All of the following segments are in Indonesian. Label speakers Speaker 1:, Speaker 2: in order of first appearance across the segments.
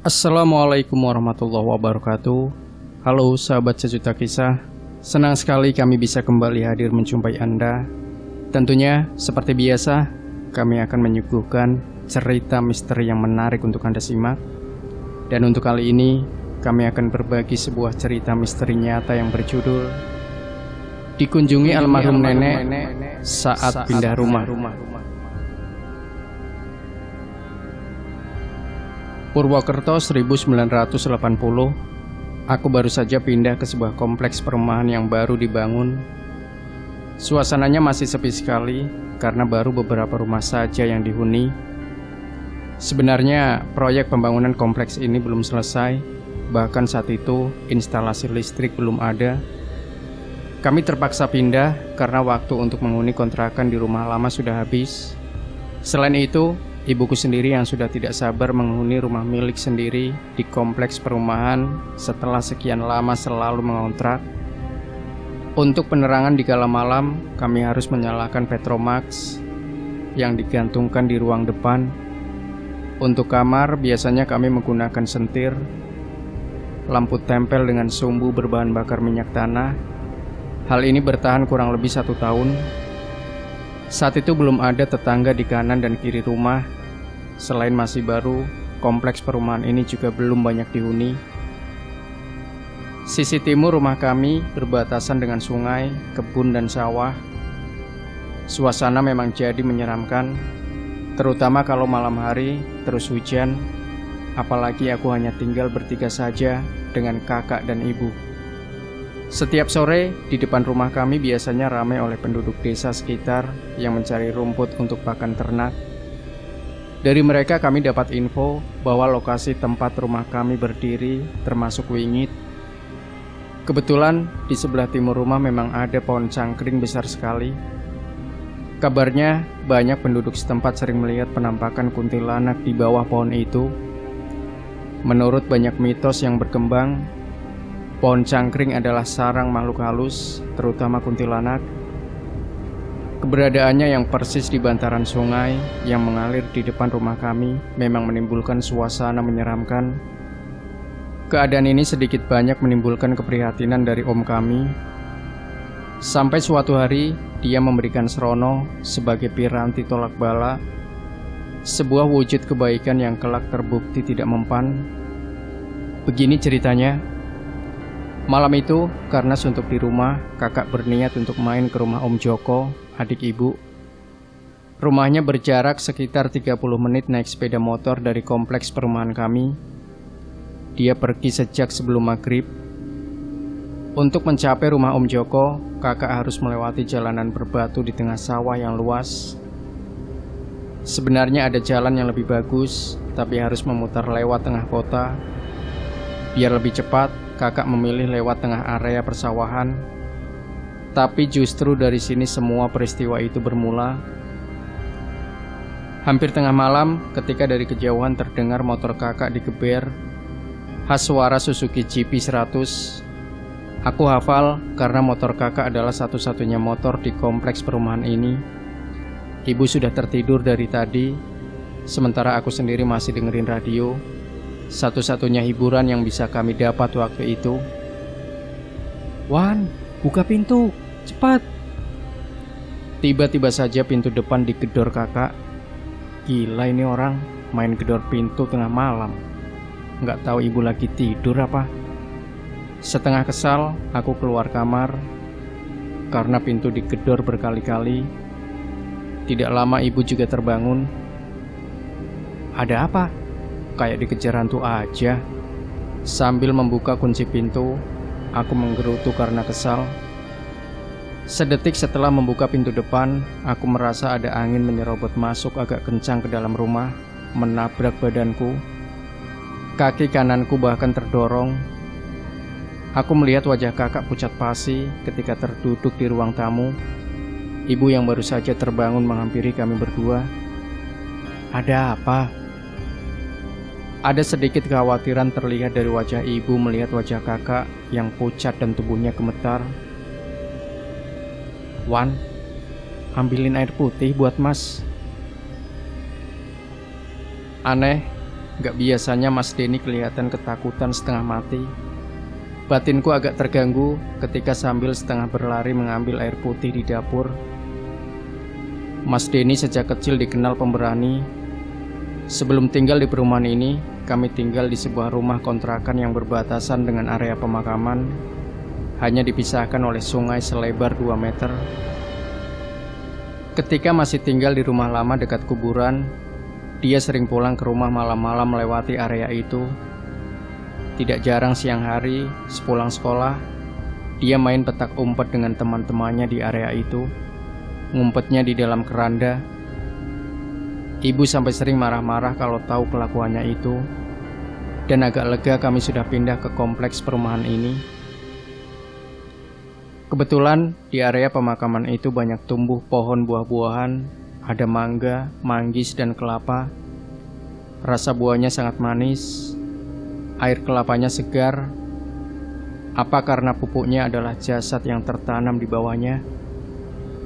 Speaker 1: Assalamualaikum warahmatullahi wabarakatuh. Halo sahabat sejuta kisah, senang sekali kami bisa kembali hadir menjumpai Anda. Tentunya seperti biasa, kami akan menyuguhkan cerita misteri yang menarik untuk Anda simak. Dan untuk kali ini, kami akan berbagi sebuah cerita misteri nyata yang berjudul Dikunjungi Almarhum Nenek Saat Pindah Rumah. Purwokerto 1980, aku baru saja pindah ke sebuah kompleks perumahan yang baru dibangun. Suasananya masih sepi sekali karena baru beberapa rumah saja yang dihuni. Sebenarnya proyek pembangunan kompleks ini belum selesai, bahkan saat itu instalasi listrik belum ada. Kami terpaksa pindah karena waktu untuk menghuni kontrakan di rumah lama sudah habis. Selain itu, ibuku sendiri yang sudah tidak sabar menghuni rumah milik sendiri di kompleks perumahan setelah sekian lama selalu mengontrak. Untuk penerangan di kala malam, kami harus menyalakan Petromax yang digantungkan di ruang depan. Untuk kamar, biasanya kami menggunakan sentir, lampu tempel dengan sumbu berbahan bakar minyak tanah. Hal ini bertahan kurang lebih 1 tahun. Saat itu belum ada tetangga di kanan dan kiri rumah. Selain masih baru, kompleks perumahan ini juga belum banyak dihuni. Sisi timur rumah kami berbatasan dengan sungai, kebun, dan sawah. Suasana memang jadi menyeramkan, terutama kalau malam hari terus hujan. Apalagi aku hanya tinggal bertiga saja dengan kakak dan ibu. Setiap sore, di depan rumah kami biasanya ramai oleh penduduk desa sekitar yang mencari rumput untuk pakan ternak. Dari mereka kami dapat info bahwa lokasi tempat rumah kami berdiri termasuk wingit. Kebetulan di sebelah timur rumah memang ada pohon cangkring besar sekali. Kabarnya banyak penduduk setempat sering melihat penampakan kuntilanak di bawah pohon itu. Menurut banyak mitos yang berkembang, pohon cangkring adalah sarang makhluk halus, terutama kuntilanak. Keberadaannya yang persis di bantaran sungai yang mengalir di depan rumah kami memang menimbulkan suasana menyeramkan. Keadaan ini sedikit banyak menimbulkan keprihatinan dari om kami. Sampai suatu hari, dia memberikan serono sebagai piranti tolak bala, sebuah wujud kebaikan yang kelak terbukti tidak mempan. Begini ceritanya. Malam itu, karena suntuk di rumah, kakak berniat untuk main ke rumah Om Joko, adik ibu. Rumahnya berjarak sekitar 30 menit naik sepeda motor dari kompleks perumahan kami. Dia pergi sejak sebelum maghrib. Untuk mencapai rumah Om Joko, kakak harus melewati jalanan berbatu di tengah sawah yang luas. Sebenarnya ada jalan yang lebih bagus, tapi harus memutar lewat tengah kota. Biar lebih cepat, kakak memilih lewat tengah area persawahan. Tapi justru dari sini semua peristiwa itu bermula. Hampir tengah malam, ketika dari kejauhan terdengar motor kakak digeber, khas suara Suzuki GP100. Aku hafal karena motor kakak adalah satu-satunya motor di kompleks perumahan ini. Ibu sudah tertidur dari tadi, sementara aku sendiri masih dengerin radio. Satu-satunya hiburan yang bisa kami dapat waktu itu. "Wan, buka pintu, cepat!" Tiba-tiba saja pintu depan digedor kakak. Gila ini orang, main gedor pintu tengah malam. Nggak tahu ibu lagi tidur apa. Setengah kesal, aku keluar kamar karena pintu digedor berkali-kali. Tidak lama ibu juga terbangun. "Ada apa? Kayak dikejar hantu aja." Sambil membuka kunci pintu, aku menggerutu karena kesal. Sedetik setelah membuka pintu depan, aku merasa ada angin menyerobot masuk agak kencang ke dalam rumah, menabrak badanku. Kaki kananku bahkan terdorong. Aku melihat wajah kakak pucat pasi ketika terduduk di ruang tamu. Ibu yang baru saja terbangun menghampiri kami berdua. "Ada apa?" Ada sedikit kekhawatiran terlihat dari wajah ibu melihat wajah kakak yang pucat dan tubuhnya gemetar. "Wan, ambilin air putih buat Mas." Aneh, Gak biasanya Mas Denny kelihatan ketakutan setengah mati. Batinku agak terganggu ketika sambil setengah berlari mengambil air putih di dapur. Mas Denny sejak kecil dikenal pemberani. Sebelum tinggal di perumahan ini, kami tinggal di sebuah rumah kontrakan yang berbatasan dengan area pemakaman, hanya dipisahkan oleh sungai selebar 2 meter. Ketika masih tinggal di rumah lama dekat kuburan, dia sering pulang ke rumah malam-malam melewati area itu. Tidak jarang siang hari, sepulang sekolah, dia main petak umpet dengan teman-temannya di area itu. Ngumpetnya di dalam keranda. Ibu sampai sering marah-marah kalau tahu kelakuannya itu. Dan agak lega kami sudah pindah ke kompleks perumahan ini. Kebetulan di area pemakaman itu banyak tumbuh pohon buah-buahan. Ada mangga, manggis, dan kelapa. Rasa buahnya sangat manis. Air kelapanya segar. Apa karena pupuknya adalah jasad yang tertanam di bawahnya?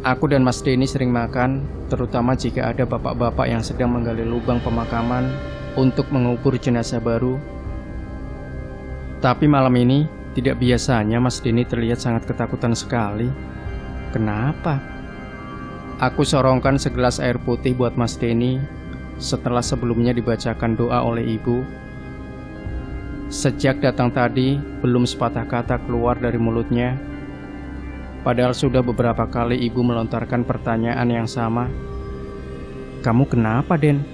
Speaker 1: Aku dan Mas Denny sering makan, terutama jika ada bapak-bapak yang sedang menggali lubang pemakaman untuk mengubur jenazah baru. Tapi malam ini, tidak biasanya Mas Denny terlihat sangat ketakutan sekali. Kenapa? Aku sorongkan segelas air putih buat Mas Denny setelah sebelumnya dibacakan doa oleh ibu. Sejak datang tadi, belum sepatah kata keluar dari mulutnya. Padahal sudah beberapa kali ibu melontarkan pertanyaan yang sama. Kamu kenapa, Den?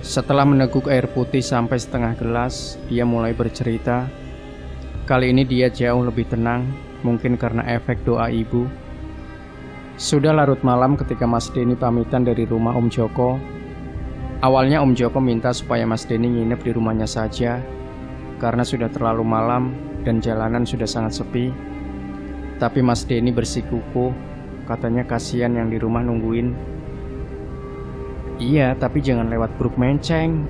Speaker 1: Setelah meneguk air putih sampai setengah gelas, dia mulai bercerita. Kali ini dia jauh lebih tenang, mungkin karena efek doa ibu. Sudah larut malam ketika Mas Denny pamitan dari rumah Om Joko. Awalnya Om Joko minta supaya Mas Denny nginep di rumahnya saja, karena sudah terlalu malam dan jalanan sudah sangat sepi. Tapi Mas Denny bersikukuh, katanya kasihan yang di rumah nungguin. Iya, tapi jangan lewat Bruk Menceng.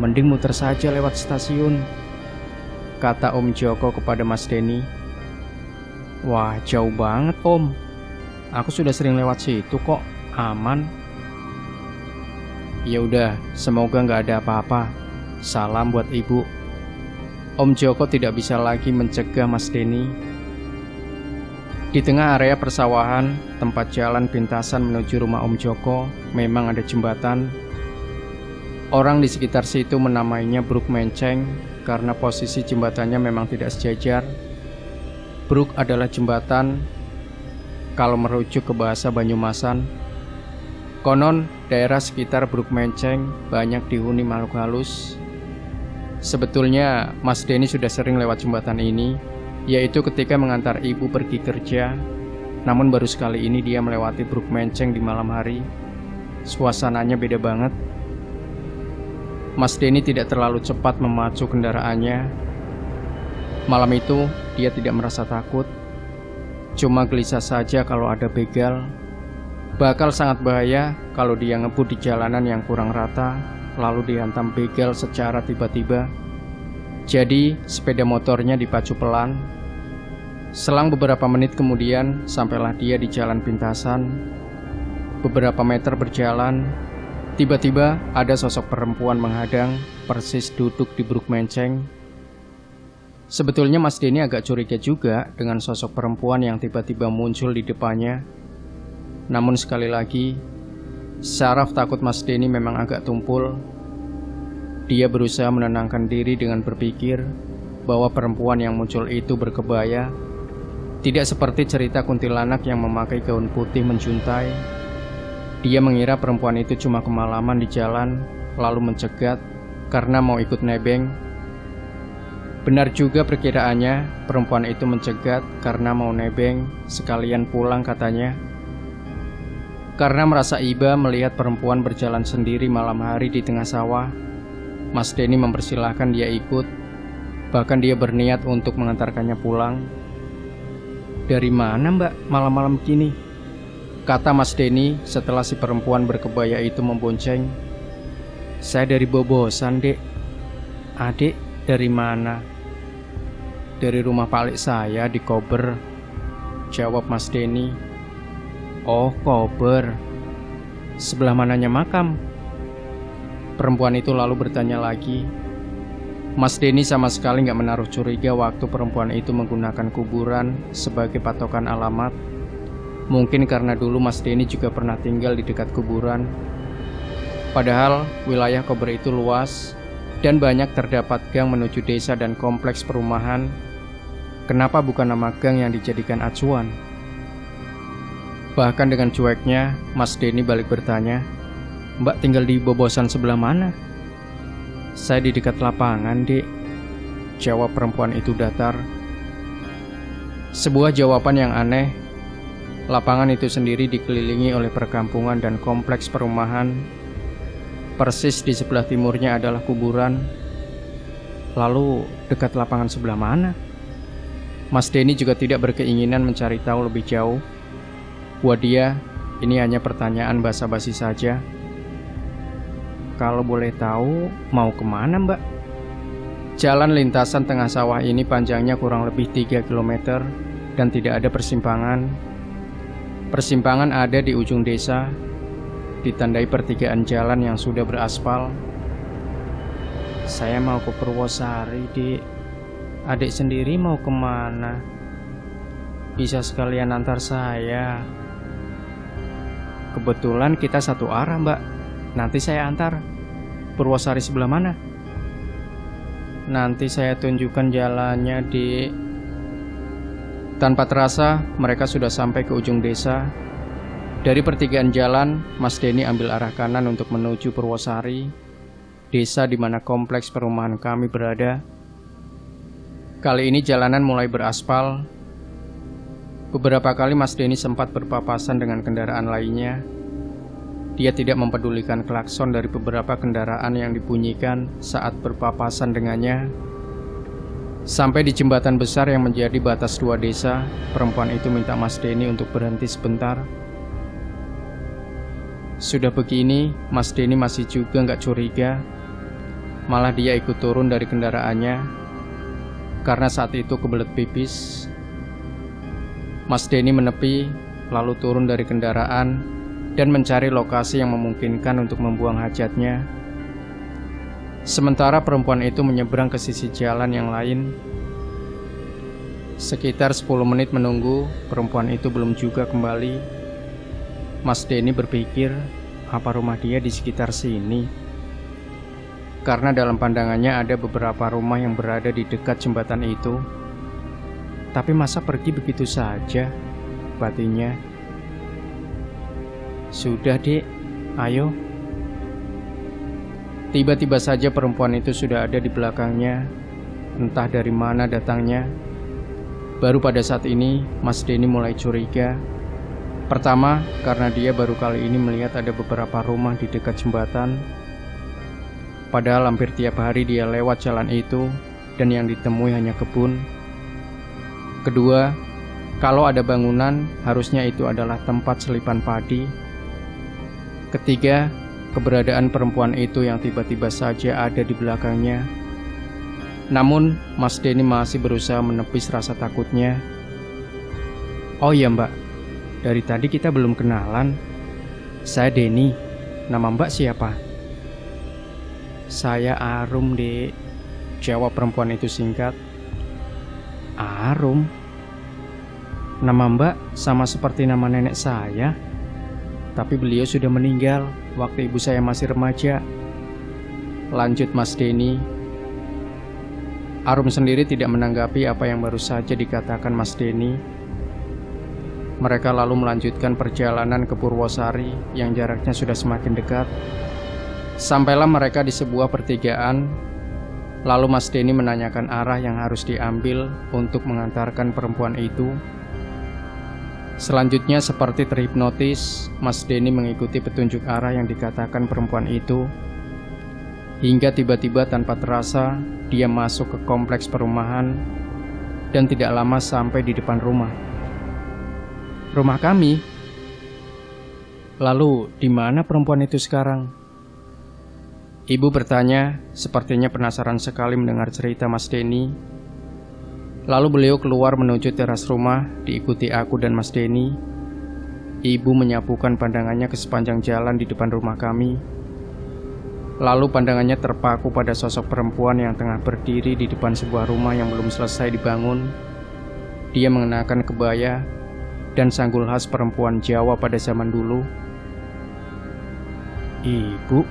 Speaker 1: Mending muter saja lewat stasiun, kata Om Joko kepada Mas Denny. Wah, jauh banget Om. Aku sudah sering lewat situ kok, aman. Ya udah, semoga nggak ada apa-apa. Salam buat ibu. Om Joko tidak bisa lagi mencegah Mas Denny. Di tengah area persawahan, tempat jalan pintasan menuju rumah Om Joko, memang ada jembatan. Orang di sekitar situ menamainya Bruk Menceng karena posisi jembatannya memang tidak sejajar. Bruk adalah jembatan kalau merujuk ke bahasa Banyumasan. Konon, daerah sekitar Bruk Menceng banyak dihuni makhluk halus. Sebetulnya, Mas Denny sudah sering lewat jembatan ini, yaitu ketika mengantar ibu pergi kerja. Namun baru sekali ini dia melewati Bruk Menceng di malam hari. Suasananya beda banget. Mas Denny tidak terlalu cepat memacu kendaraannya. Malam itu, dia tidak merasa takut. Cuma gelisah saja kalau ada begal. Bakal sangat bahaya kalau dia ngebut di jalanan yang kurang rata, lalu dihantam begal secara tiba-tiba. Jadi, sepeda motornya dipacu pelan. Selang beberapa menit kemudian, sampailah dia di jalan pintasan. Beberapa meter berjalan, tiba-tiba ada sosok perempuan menghadang, persis duduk di Bruk Menceng. Sebetulnya Mas Denny agak curiga juga dengan sosok perempuan yang tiba-tiba muncul di depannya. Namun sekali lagi, saraf takut Mas Denny memang agak tumpul. Dia berusaha menenangkan diri dengan berpikir bahwa perempuan yang muncul itu berkebaya. Tidak seperti cerita kuntilanak yang memakai gaun putih menjuntai. Dia mengira perempuan itu cuma kemalaman di jalan, lalu mencegat karena mau ikut nebeng. Benar juga perkiraannya, perempuan itu mencegat karena mau nebeng, sekalian pulang katanya. Karena merasa iba melihat perempuan berjalan sendiri malam hari di tengah sawah, Mas Denny mempersilahkan dia ikut. Bahkan dia berniat untuk mengantarkannya pulang. Dari mana mbak malam-malam begini? Kata Mas Denny setelah si perempuan berkebaya itu membonceng. Saya dari Bobosan dek. Adik dari mana? Dari rumah Palik saya di Kober, jawab Mas Denny. Oh Kober, sebelah mananya makam? Perempuan itu lalu bertanya lagi. Mas Denny sama sekali nggak menaruh curiga waktu perempuan itu menggunakan kuburan sebagai patokan alamat. Mungkin karena dulu Mas Denny juga pernah tinggal di dekat kuburan. Padahal wilayah Kober itu luas dan banyak terdapat gang menuju desa dan kompleks perumahan. Kenapa bukan nama gang yang dijadikan acuan? Bahkan dengan cueknya, Mas Denny balik bertanya, "Mbak tinggal di Bobosan sebelah mana?" "Saya di dekat lapangan, Dek," jawab perempuan itu datar. Sebuah jawaban yang aneh. Lapangan itu sendiri dikelilingi oleh perkampungan dan kompleks perumahan. Persis di sebelah timurnya adalah kuburan. Lalu dekat lapangan sebelah mana? Mas Denny juga tidak berkeinginan mencari tahu lebih jauh. Buat dia, ini hanya pertanyaan basa-basi saja. "Kalau boleh tahu, mau kemana, Mbak?" Jalan lintasan tengah sawah ini panjangnya kurang lebih 3 km dan tidak ada persimpangan. Persimpangan ada di ujung desa, ditandai pertigaan jalan yang sudah beraspal. "Saya mau ke Purwosari, Dik. Adik sendiri mau kemana? Bisa sekalian antar saya." "Kebetulan kita satu arah, Mbak. Nanti saya antar." "Purwosari sebelah mana?" "Nanti saya tunjukkan jalannya, Dik." Tanpa terasa, mereka sudah sampai ke ujung desa. Dari pertigaan jalan, Mas Denny ambil arah kanan untuk menuju Purwosari, desa di mana kompleks perumahan kami berada. Kali ini jalanan mulai beraspal. Beberapa kali Mas Denny sempat berpapasan dengan kendaraan lainnya. Dia tidak mempedulikan klakson dari beberapa kendaraan yang dibunyikan saat berpapasan dengannya. Sampai di jembatan besar yang menjadi batas dua desa, perempuan itu minta Mas Denny untuk berhenti sebentar. Sudah begini, Mas Denny masih juga nggak curiga. Malah dia ikut turun dari kendaraannya, karena saat itu kebelet pipis. Mas Denny menepi, lalu turun dari kendaraan dan mencari lokasi yang memungkinkan untuk membuang hajatnya. Sementara perempuan itu menyeberang ke sisi jalan yang lain. Sekitar 10 menit menunggu, perempuan itu belum juga kembali. Mas Denny berpikir, apa rumah dia di sekitar sini? Karena dalam pandangannya ada beberapa rumah yang berada di dekat jembatan itu. Tapi masa pergi begitu saja, batinnya. "Sudah, Dek, ayo." Tiba-tiba saja perempuan itu sudah ada di belakangnya. Entah dari mana datangnya. Baru pada saat ini Mas Denny mulai curiga. Pertama, karena dia baru kali ini melihat ada beberapa rumah di dekat jembatan. Padahal hampir tiap hari dia lewat jalan itu, dan yang ditemui hanya kebun. Kedua, kalau ada bangunan, harusnya itu adalah tempat selipan padi. Ketiga, keberadaan perempuan itu yang tiba-tiba saja ada di belakangnya. Namun, Mas Denny masih berusaha menepis rasa takutnya. "Oh iya, Mbak, dari tadi kita belum kenalan. Saya Denny. Nama Mbak siapa?" "Saya Arum, Dek," jawab perempuan itu singkat. "Arum? Nama Mbak sama seperti nama nenek saya. Tapi beliau sudah meninggal waktu ibu saya masih remaja," lanjut Mas Denny. Arum sendiri tidak menanggapi apa yang baru saja dikatakan Mas Denny. Mereka lalu melanjutkan perjalanan ke Purwosari yang jaraknya sudah semakin dekat. Sampailah mereka di sebuah pertigaan. Lalu Mas Denny menanyakan arah yang harus diambil untuk mengantarkan perempuan itu. Selanjutnya seperti terhipnotis, Mas Denny mengikuti petunjuk arah yang dikatakan perempuan itu. Hingga tiba-tiba tanpa terasa, dia masuk ke kompleks perumahan dan tidak lama sampai di depan rumah. "Rumah kami?" "Lalu di mana perempuan itu sekarang?" Ibu bertanya, sepertinya penasaran sekali mendengar cerita Mas Denny. Lalu beliau keluar menuju teras rumah, diikuti aku dan Mas Denny. Ibu menyapukan pandangannya ke sepanjang jalan di depan rumah kami. Lalu pandangannya terpaku pada sosok perempuan yang tengah berdiri di depan sebuah rumah yang belum selesai dibangun. Dia mengenakan kebaya dan sanggul khas perempuan Jawa pada zaman dulu. Ibu.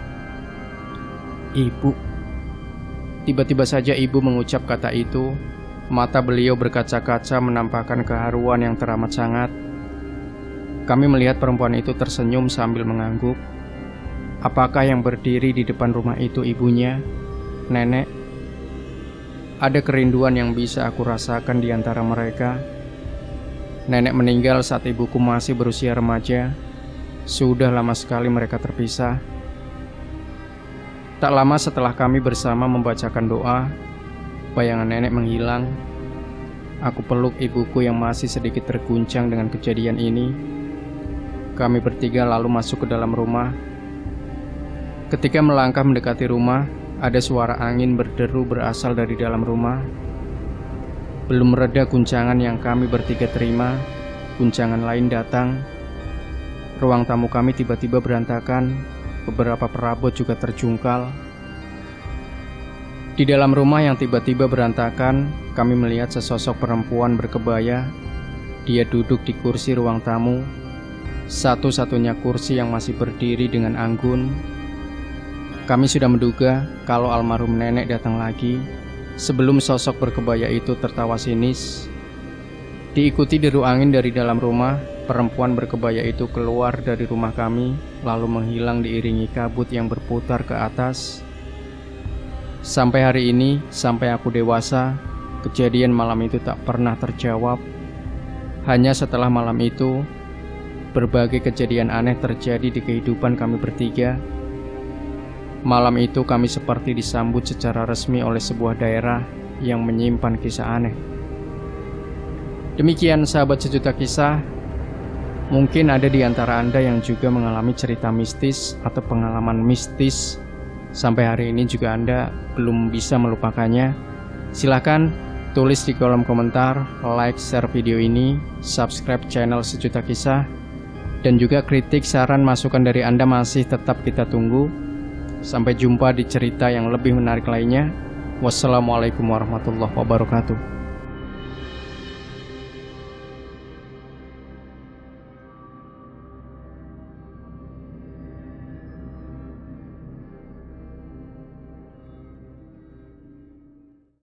Speaker 1: Tiba-tiba saja ibu mengucap kata itu. Mata beliau berkaca-kaca menampakkan keharuan yang teramat sangat. Kami melihat perempuan itu tersenyum sambil mengangguk. Apakah yang berdiri di depan rumah itu ibunya, nenek? Ada kerinduan yang bisa aku rasakan di antara mereka. Nenek meninggal saat ibuku masih berusia remaja. Sudah lama sekali mereka terpisah. Tak lama setelah kami bersama membacakan doa, bayangan nenek menghilang. Aku peluk ibuku yang masih sedikit terguncang dengan kejadian ini. Kami bertiga lalu masuk ke dalam rumah. Ketika melangkah mendekati rumah, ada suara angin berderu berasal dari dalam rumah. Belum reda guncangan yang kami bertiga terima, guncangan lain datang. Ruang tamu kami tiba-tiba berantakan, beberapa perabot juga terjungkal. Di dalam rumah yang tiba-tiba berantakan, kami melihat sesosok perempuan berkebaya. Dia duduk di kursi ruang tamu, satu-satunya kursi yang masih berdiri dengan anggun. Kami sudah menduga kalau almarhum nenek datang lagi. Sebelum sosok berkebaya itu tertawa sinis, diikuti deru angin dari dalam rumah, perempuan berkebaya itu keluar dari rumah kami, lalu menghilang diiringi kabut yang berputar ke atas. Sampai hari ini, sampai aku dewasa, kejadian malam itu tak pernah terjawab. Hanya setelah malam itu, berbagai kejadian aneh terjadi di kehidupan kami bertiga. Malam itu kami seperti disambut secara resmi oleh sebuah daerah yang menyimpan kisah aneh. Demikian sahabat sejuta kisah. Mungkin ada di antara Anda yang juga mengalami cerita mistis atau pengalaman mistis. Sampai hari ini juga Anda belum bisa melupakannya. Silahkan tulis di kolom komentar, like, share video ini, subscribe channel Sejuta Kisah, dan juga kritik, saran, masukan dari Anda masih tetap kita tunggu. Sampai jumpa di cerita yang lebih menarik lainnya. Wassalamualaikum warahmatullahi wabarakatuh.